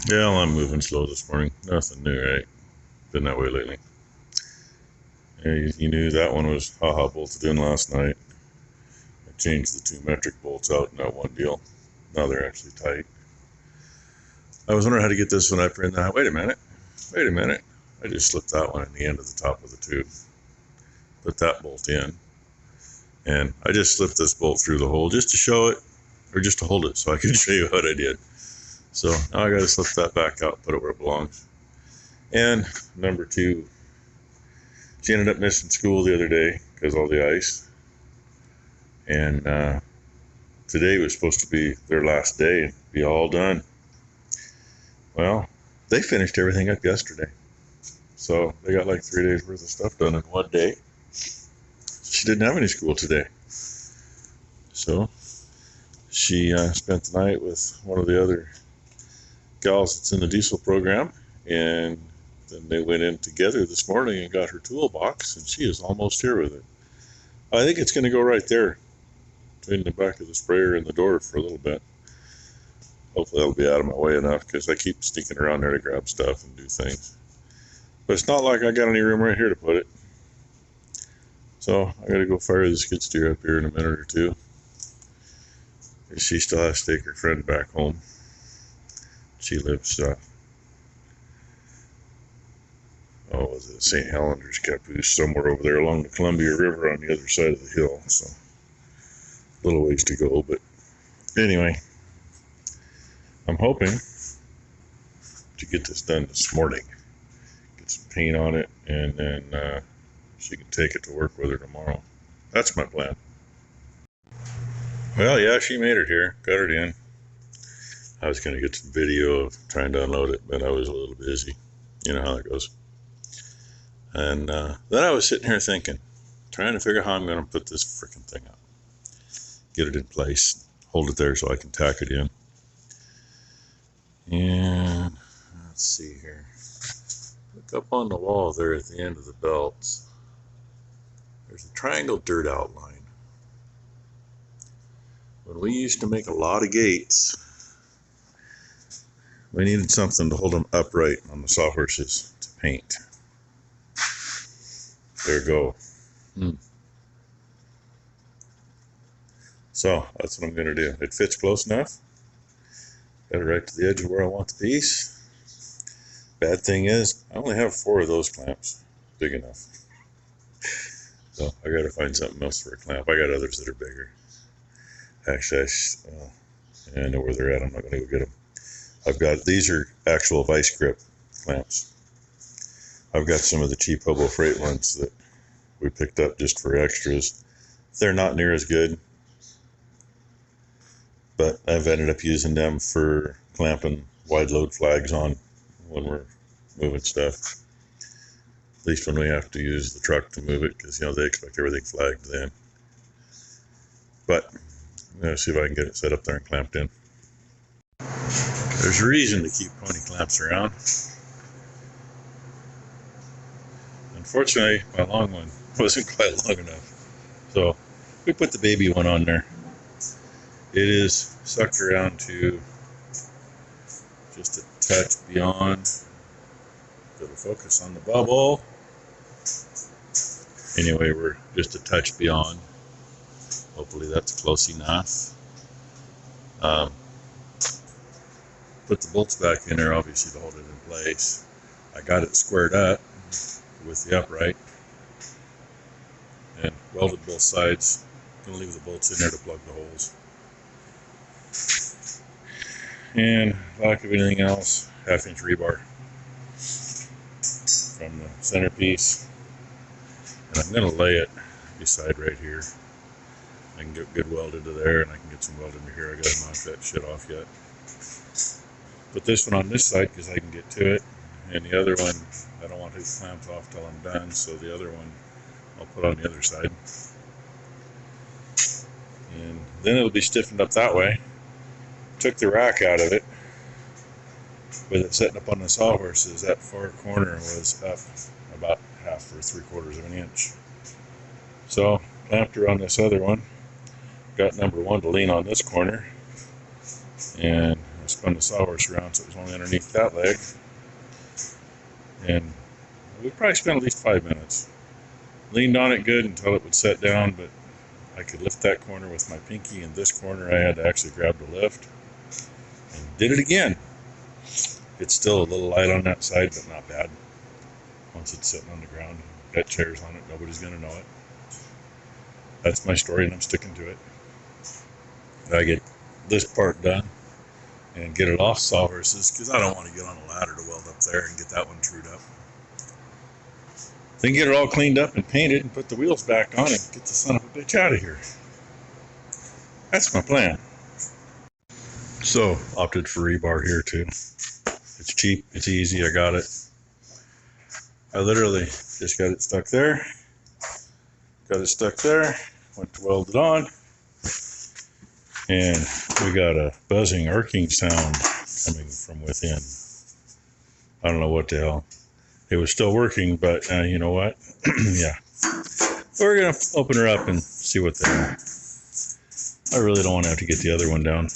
Yeah, well, I'm moving slow this morning. Nothing new, right? Been that way lately. Yeah, you knew that one was haha bolted in last night. I changed the 2 metric bolts out in that one deal. Now they're actually tight. I was wondering how to get this one up here in the... Wait a minute. I just slipped that one in the end of the top of the tube. Put that bolt in. And I just slipped this bolt through the hole just to show it, or just to hold it so I can show you what I did. So now I got to slip that back out, put it where it belongs. And number two, she ended up missing school the other day because of all the ice. And today was supposed to be their last day and be all done. Well, they finished everything up yesterday. So they got like 3 days worth of stuff done in one day. She didn't have any school today. So she spent the night with one of the other gals that's in the diesel program, and then they went in together this morning and got her toolbox, and she is almost here with it. I think it's going to go right there between the back of the sprayer and the door for a little bit. Hopefully that'll be out of my way enough, because I keep sneaking around there to grab stuff and do things. But it's not like I got any room right here to put it. So I got to go fire the skid steer up here in a minute or two. She still has to take her friend back home. She lives, was it St. Helender's Caboose, somewhere over there along the Columbia River on the other side of the hill. So a little ways to go, but anyway, I'm hoping to get this done this morning. Get some paint on it, and then she can take it to work with her tomorrow. That's my plan. Well, yeah, she made it here. Got it in. I was going to get some video of trying to unload it, but I was a little busy. You know how that goes. And then I was sitting here thinking, trying to figure out how I'm going to put this freaking thing up. Get it in place. Hold it there so I can tack it in. And let's see here. Look up on the wall there at the end of the belts. There's a triangle dirt outline. When we used to make a lot of gates, we needed something to hold them upright on the sawhorses to paint. There you go. So that's what I'm going to do. It fits close enough. Got it right to the edge of where I want the piece. Bad thing is, I only have 4 of those clamps big enough. So I got to find something else for a clamp. I got others that are bigger. Actually, I know where they're at. I'm not going to go get them. These are actual vice grip clamps. I've got some of the cheap Hobo Freight ones that we picked up just for extras. They're not near as good, but I've ended up using them for clamping wide load flags on when we're moving stuff. At least when we have to use the truck to move it, because they expect everything flagged then. But I'm going to see if I can get it set up there and clamped in. There's a reason to keep pony clamps around. Unfortunately, my long one wasn't quite long enough. So we put the baby one on there. It is sucked around to just a touch beyond. It'll focus on the bubble. Anyway, we're just a touch beyond. Hopefully that's close enough. Put the bolts back in there, obviously, to hold it in place. I got it squared up with the upright and welded both sides. I'm going to leave the bolts in there to plug the holes. And lack of anything else, 1/2 inch rebar from the centerpiece. And I'm going to lay it beside right here. I can get good weld into there, and I can get some weld into here. I got to knock that shit off yet. Put this one on this side because I can get to it, and the other one, I don't want his clamps off till I'm done, so the other one I'll put on the other side. And then it'll be stiffened up that way. Took the rack out of it. With it setting up on the sawhorses, that far corner was up about 1/2 or 3/4 of an inch. So, clamped her on this other one. Got number 1 to lean on this corner. And I was spun the sawhorse around so it was only underneath that leg. And we probably spent at least 5 minutes. Leaned on it good until it would set down, but I could lift that corner with my pinky, and this corner I had to actually grab the lift. And did it again. It's still a little light on that side, but not bad. Once it's sitting on the ground, got chairs on it, nobody's going to know it. That's my story, and I'm sticking to it. I get this part done and get it off sawhorses, because I don't want to get on a ladder to weld up there and get that one trued up. Then get it all cleaned up and painted and put the wheels back on and get the son of a bitch out of here. That's my plan. So, opted for rebar here too. It's cheap, it's easy, I got it. I literally just got it stuck there, went to weld it on, and we got a buzzing, arcing sound coming from within. I don't know what the hell. It was still working, but you know what? Yeah. We're going to open her up and see what the hell. I really don't want to have to get the other one down,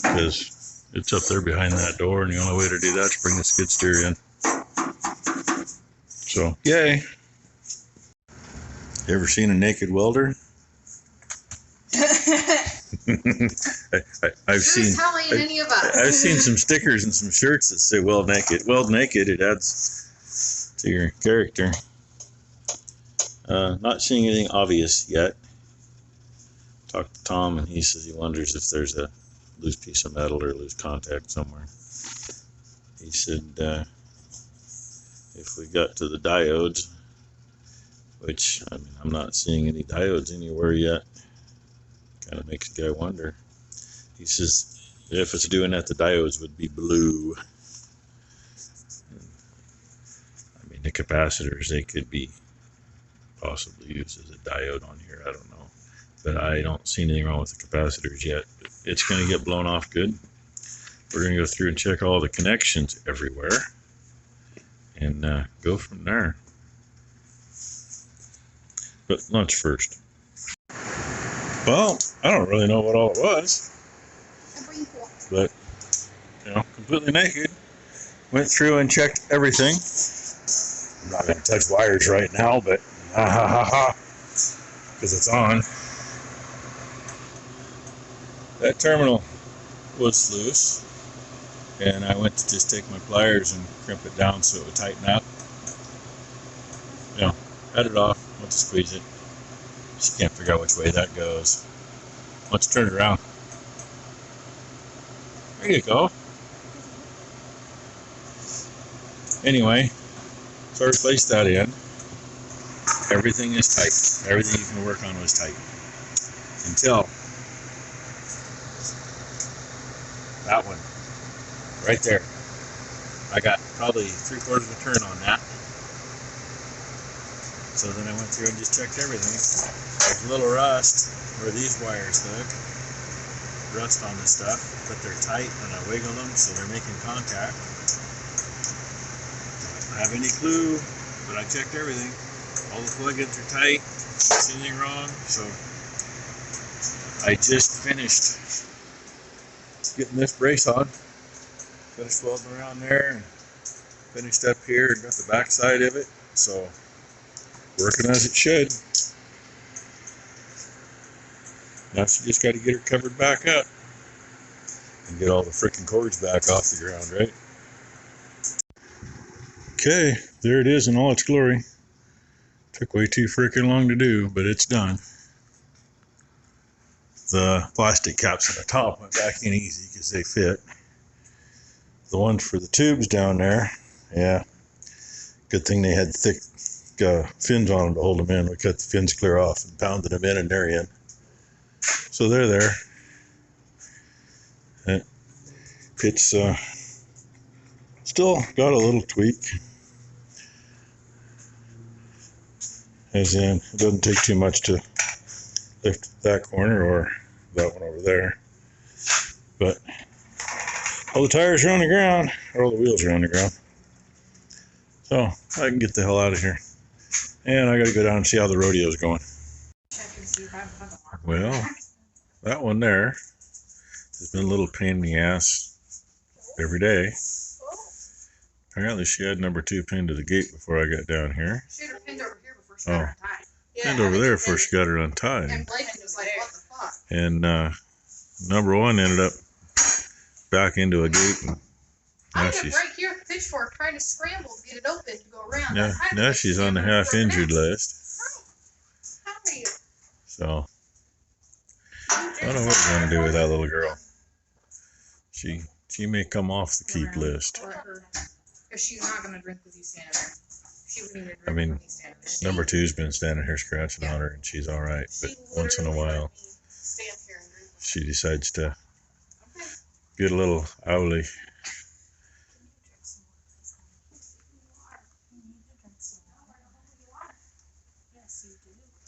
because it's up there behind that door, and the only way to do that is bring the skid steer in. So, yay. You ever seen a naked welder? I've seen some stickers and some shirts that say weld naked. It adds to your character. Not seeing anything obvious yet. Talked to Tom, and he says he wonders if there's a loose piece of metal or loose contact somewhere. He said if we got to the diodes, which, I mean, I'm not seeing any diodes anywhere yet. Kind of makes the guy wonder. He says if it's doing that, the diodes would be blue. I mean, the capacitors, they could be possibly used as a diode on here. I don't know. But I don't see anything wrong with the capacitors yet. But it's going to get blown off good. We're going to go through and check all the connections everywhere and go from there. But lunch first. Well, I don't really know what all it was, but, you know, completely naked. Went through and checked everything. I'm not going to touch wires right now, but because it's on. That terminal was loose, and I went to just take my pliers and crimp it down so it would tighten up. You know, cut it off, went to squeeze it. Just can't figure out which way that goes. Let's turn it around. There you go. Anyway, so I replaced that in. Everything is tight. Everything you can work on was tight. Until that one. Right there. I got probably 3/4 of a turn on that. So then I went through and just checked everything. There's a little rust where these wires hook. Rust on this stuff, but they're tight and I wiggle them so they're making contact. I don't have any clue, but I checked everything. All the plugins are tight. Don't see anything wrong. So I just finished getting this brace on. Finished welding around there and finished up here and got the back side of it. So working as it should. Now she just got to get her covered back up and get all the frickin' cords back off the ground, right? Okay, there it is in all its glory. Took way too frickin' long to do, but it's done. The plastic caps on the top went back in easy because they fit. The ones for the tubes down there, yeah, good thing they had thick fins on them to hold them in. We cut the fins clear off and pounded them in and they're in. So they're there. It's still got a little tweak. As in, it doesn't take too much to lift that corner or that one over there. But all the tires are on the ground, or all the wheels are on the ground. So I can get the hell out of here. And I got to go down and see how the rodeo's going. Well, that one there has been a little pain in the ass every day. Apparently she had number 2 pinned to the gate before I got down here. She had her pinned over here before she got her untied. Pinned over there before she got her untied. And Blake was like, what the fuck? And number 1 ended up back into a gate. And I ended up right here at the pitchfork trying to scramble to get it open to go around. Yeah, now she's on the half-injured list. How are you? So, I don't know what we're going to do with that little girl. She may come off the keep list. Because she's not going to drink with you standing there. She wouldn't even drink I mean, with me standing there. number 2's been standing here scratching on her, and she's all right. But once in a while, she decides to get a little owly.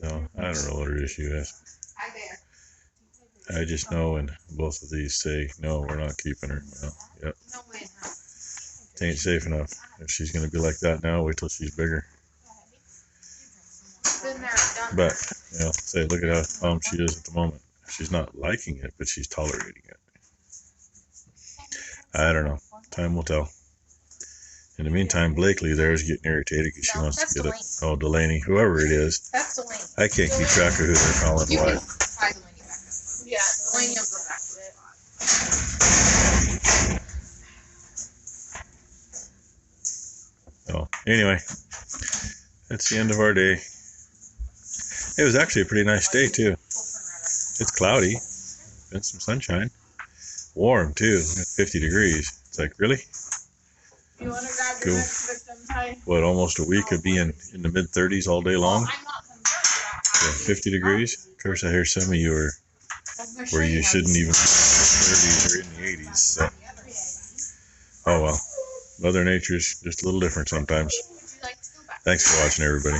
So, I don't know what her issue is. I just know when both of these say, no, we're not keeping her. Well, yep. It ain't safe enough. If she's going to be like that now, wait till she's bigger. But, you know, say, look at how calm she is at the moment. She's not liking it, but she's tolerating it. I don't know. Time will tell. In the meantime, Blakely there is getting irritated because she wants to get it. Oh, Delaney, whoever it is. That's Delaney. I can't keep track of who they're calling You what. can tie Delaney back up. Yeah, Delaney will go back to it. So, anyway, that's the end of our day. It was actually a pretty nice day, too. It's cloudy. Been some sunshine. Warm, too. 50 degrees. It's like, really? You want to grab your next victim, Ty? What, almost a week of being in the mid-30s all day long? Yeah, 50 degrees? Of course, I hear some of you are where you shouldn't even be in the 30s or in the 80s. So. Oh, well. Mother Nature's just a little different sometimes. Thanks for watching, everybody.